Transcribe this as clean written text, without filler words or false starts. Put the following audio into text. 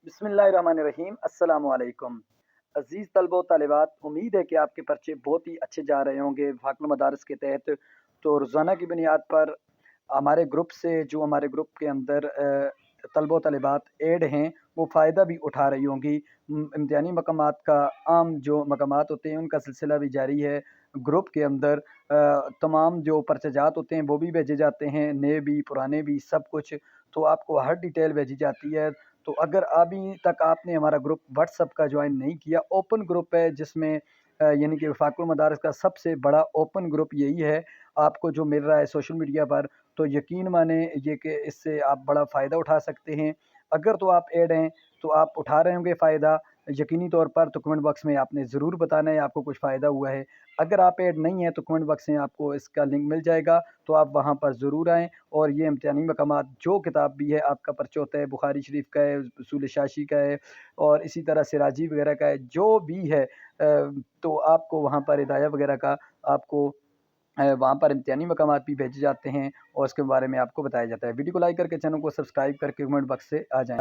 बिस्मिल्लाहिर्रहमानिर्रहीम अस्सलामु अलैकुम। अज़ीज़ तलबा तालिबात, उम्मीद है कि आपके पर्चे बहुत ही अच्छे जा रहे होंगे वफ़ाक़ुल मदारिस के तहत। तो रोज़ाना की बुनियाद पर हमारे ग्रुप से जो हमारे ग्रुप के अंदर तलबा तालिबात ऐड हैं वो फ़ायदा भी उठा रही होंगी। इम्तिहानी मकामात का आम जो मकामात होते हैं उनका सिलसिला भी जारी है। ग्रुप के अंदर तमाम जो पर्चाजात होते हैं वो भी भेजे जाते हैं, नए भी पुराने भी सब कुछ। तो आपको हर डिटेल भेजी जाती है। तो अगर अभी तक आपने हमारा ग्रुप व्हाट्सएप का ज्वाइन नहीं किया, ओपन ग्रुप है जिसमें यानी कि वफ़ाक़ुल मदारिस का सबसे बड़ा ओपन ग्रुप यही है। आपको जो मिल रहा है सोशल मीडिया पर, तो यकीन माने ये कि इससे आप बड़ा फ़ायदा उठा सकते हैं। अगर तो आप ऐड हैं तो आप उठा रहे होंगे फ़ायदा यकीनी तौर पर, तो कमेंट बॉक्स में आपने ज़रूर बताना है आपको कुछ फ़ायदा हुआ है। अगर आप ऐड नहीं हैं तो कमेंट बॉक्स में आपको इसका लिंक मिल जाएगा, तो आप वहाँ पर ज़रूर आएँ। और ये इम्तिहानी मकामात जो किताब भी है, आपका पर्चा होता है बुखारी शरीफ का है, उसूल शाशी का है और इसी तरह सिराजी वगैरह का है, जो भी है तो आपको वहाँ पर हिदाया वगैरह का आपको वहाँ पर इम्तिहानी मकामात भी भेजे जाते हैं और उसके बारे में आपको बताया जाता है। वीडियो को लाइक करके चैनल को सब्सक्राइब करके कमेंट बॉक्स से आ जाएँ।